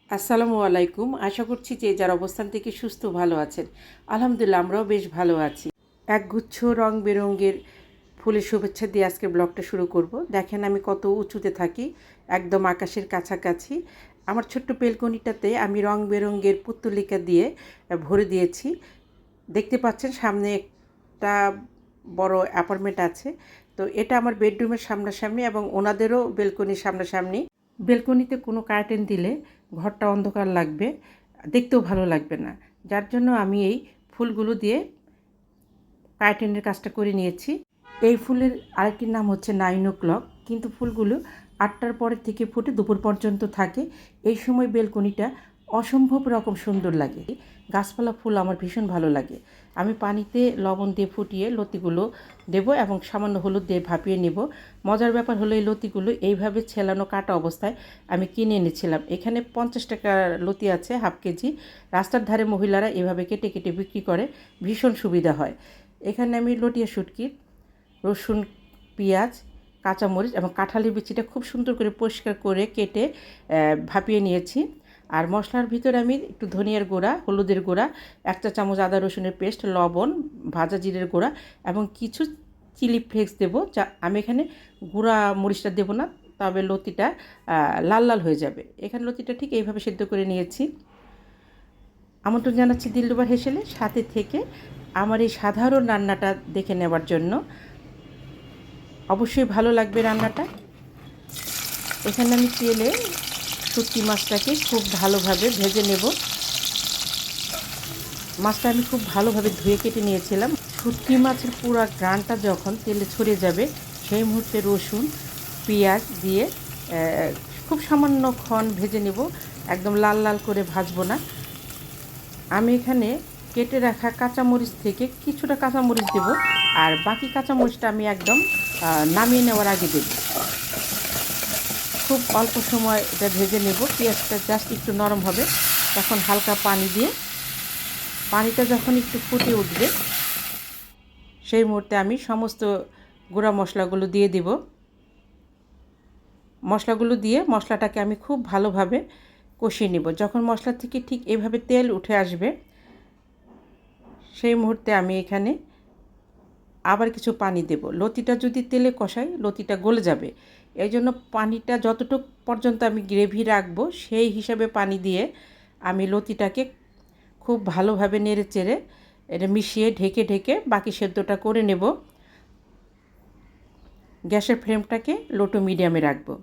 আসসালামু আলাইকুম। আশা করছি যে যার অবস্থান থেকে সুস্থ ভালো আছেন। আলহামদুলিল্লাহ আমরাও বেশ ভালো আছি। একগুচ্ছ রং বেরঙের ফুলের শুভেচ্ছা দিয়ে আজকের ব্লগটা শুরু করব। দেখেন আমি কত উঁচুতে থাকি, একদম আকাশের কাছাকাছি। আমার ছোট্ট বেলকনিটাতে আমি রং বেরঙের পুত্তলিকা দিয়ে ভরে দিয়েছি। দেখতে পাচ্ছেন সামনে একটা বড় অ্যাপার্টমেন্ট আছে। তো এটা আমার বেডরুমের সামনাসামনি এবং ওনাদেরও বেলকনির সামনাসামনি। বেলকনিতে কোনো কার্টেন দিলে ঘরটা অন্ধকার লাগবে, দেখতেও ভালো লাগবে না। যার জন্য আমি এই ফুলগুলো দিয়ে কার্টেনের কাজটা করে নিয়েছি। এই ফুলের আরেকটির নাম হচ্ছে 9 o'clock, কিন্তু ফুলগুলো 8টার পরের থেকে ফুটে দুপুর পর্যন্ত থাকে। এই সময় বেলকনিটা অসম্ভব রকম সুন্দর লাগে। গাছপালা ফুল আমার ভীষণ ভালো লাগে। আমি পানিতে লবণ দিয়ে ফুটিয়ে লতিগুলো দেব এবং সামান্য হলুদ দিয়ে ভাপিয়ে নেব। মজার ব্যাপার হলো এই লতিগুলো এইভাবে ছেলানো কাটা অবস্থায় আমি কিনে এনেছিলাম। এখানে 50 টাকার লতি আছে, হাফ কেজি। রাস্তার ধারে মহিলারা এভাবে কেটে কেটে বিক্রি করে, ভীষণ সুবিধা হয়। এখানে আমি লটিয়া শুটকি, রসুন, পেঁয়াজ, কাঁচামরিচ এবং কাঁঠালের বিচিটা খুব সুন্দর করে পরিষ্কার করে কেটে ভাপিয়ে নিয়েছি। আর মশলার ভিতরে আমি একটু ধনিয়ার গুঁড়া, হলুদের গুঁড়া, 1 চা চামচ আদা রসুনের পেস্ট, লবণ, ভাজা জিরের গুঁড়া এবং কিছু চিলি ফ্লেক্স দেবো। যা আমি এখানে গুঁড়া মরিচটা দেবো না, তবে লতিটা লাল লাল হয়ে যাবে। এখানে লতিটা ঠিক এইভাবে সিদ্ধ করে নিয়েছি। আমন্ত্রণ জানাচ্ছি দিলরুবা হেসেলে, সাথে থেকে আমার এই সাধারণ রান্নাটা দেখে নেওয়ার জন্য। অবশ্যই ভালো লাগবে রান্নাটা। এখানে আমি তেলে শুটকি মাছটাকে খুব ভালোভাবে ভেজে নেব। মাছটা আমি খুব ভালোভাবে ধুয়ে কেটে নিয়েছিলাম। শুটকি মাছের পুরো ঘ্রাণটা যখন তেলে ছড়িয়ে যাবে, সেই মুহূর্তে রসুন, পেঁয়াজ দিয়ে খুব সামান্যক্ষণ ভেজে নেব। একদম লাল লাল করে ভাজবো না। আমি এখানে কেটে রাখা কাঁচামরিচ থেকে কিছুটা কাঁচামরিচ দেব, আর বাকি কাঁচামরিচটা আমি একদম নামিয়ে নেওয়ার আগে দেব। খুব অল্প সময় এটা ভেজে নেব। পেঁয়াজটা জাস্ট একটু নরম হবে, তখন হালকা পানি দিয়ে, পানিটা যখন একটু ফুটে উঠবে সেই মুহূর্তে আমি সমস্ত গুঁড়া মশলাগুলো দিয়ে দিব। মশলাগুলো দিয়ে মশলাটাকে আমি খুব ভালোভাবে কষিয়ে নেব। যখন মশলা থেকে ঠিক এইভাবে তেল উঠে আসবে সেই মুহূর্তে আমি এখানে আবার কিছু পানি দেব। লতিটা যদি তেলে কষাই লতিটা গলে যাবে, এই জন্য পানিটা যতটুকু পর্যন্ত আমি গ্রেভি রাখবো সেই হিসাবে পানি দিয়ে আমি লতিটাকে খুব ভালোভাবে নেড়ে চেড়ে এটা মিশিয়ে ঢেকে ঢেকে বাকি সেদ্ধটা করে নেব। গ্যাসের ফ্লেমটাকে লো টু মিডিয়ামে রাখবো।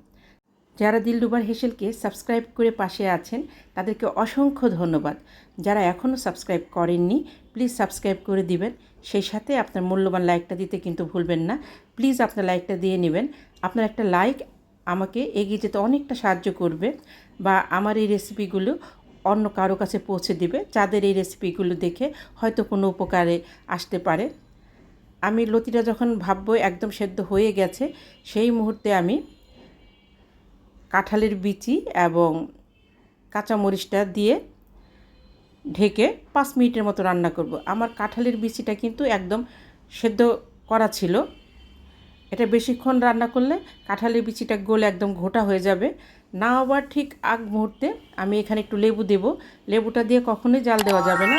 যারা দিলরুবার হেসেলকে সাবস্ক্রাইব করে পাশে আছেন তাদেরকে অসংখ্য ধন্যবাদ। যারা এখনও সাবস্ক্রাইব করেননি প্লিজ সাবস্ক্রাইব করে দিবেন। সেই সাথে আপনার মূল্যবান লাইকটা দিতে কিন্তু ভুলবেন না। প্লিজ আপনার লাইকটা দিয়ে নেবেন। আপনার একটা লাইক আমাকে এগিয়ে যেতে অনেকটা সাহায্য করবে, বা আমার এই রেসিপিগুলো অন্য কারো কাছে পৌঁছে দিবে, যাদের এই রেসিপিগুলো দেখে হয়তো কোনো উপকারে আসতে পারে। আমি লতিটা যখন ভাববো একদম সেদ্ধ হয়ে গেছে, সেই মুহূর্তে আমি কাঁঠালের বিচি এবং কাঁচামরিচটা দিয়ে ঢেকে 5 মিনিটের মতো রান্না করব। আমার কাঁঠালের বিচিটা কিন্তু একদম সেদ্ধ করা ছিল। এটা বেশিক্ষণ রান্না করলে কাঁঠালের বিচিটা গলে একদম ঘোটা হয়ে যাবে। না আবার ঠিক আগ মুহূর্তে আমি এখানে একটু লেবু দেব। লেবুটা দিয়ে কখনোই জাল দেওয়া যাবে না,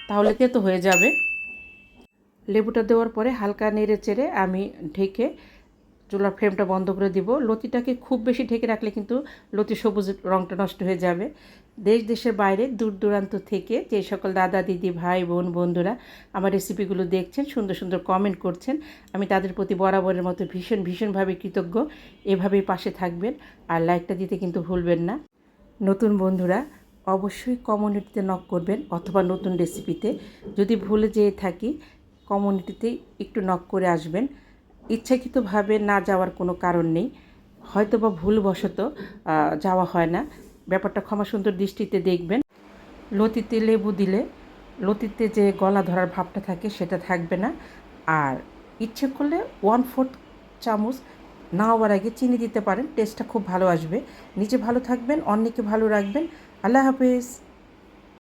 তাহলে তেতো হয়ে যাবে। লেবুটা দেওয়ার পরে হালকা নেড়ে চেড়ে আমি ঢেকে চুলার ফ্লেমটা বন্ধ করে দিব। লতিটাকে খুব বেশি ঢেকে রাখলে কিন্তু লতির সবুজ রঙটা নষ্ট হয়ে যাবে। দেশ দেশের বাইরে দূর দূরান্ত থেকে যে সকল দাদা দিদি ভাই বোন বন্ধুরা আমার রেসিপিগুলো দেখছেন, সুন্দর সুন্দর কমেন্ট করছেন, আমি তাদের প্রতি বরাবরের মতো ভীষণভাবে কৃতজ্ঞ। এভাবেই পাশে থাকবেন আর লাইকটা দিতে কিন্তু ভুলবেন না। নতুন বন্ধুরা অবশ্যই কমিউনিটিতে নক করবেন, অথবা নতুন রেসিপিতে যদি ভুলে যেয়ে থাকি কমিউনিটিতে একটু নক করে আসবেন। ইচ্ছাকৃতভাবে না যাওয়ার কোনো কারণ নেই, হয়তো বা ভুলবশত যাওয়া হয় না। ব্যাপারটা ক্ষমা সুন্দর দৃষ্টিতে দেখবেন। লতিতে লেবু দিলে লতিতে যে গলা ধরার ভাবটা থাকে সেটা থাকবে না। আর ইচ্ছে করলে 1/4 চামচ না হওয়ার আগে চিনি দিতে পারেন, টেস্টটা খুব ভালো আসবে। নিজে ভালো থাকবেন, অন্যকে ভালো রাখবেন। আল্লাহ হাফেজ।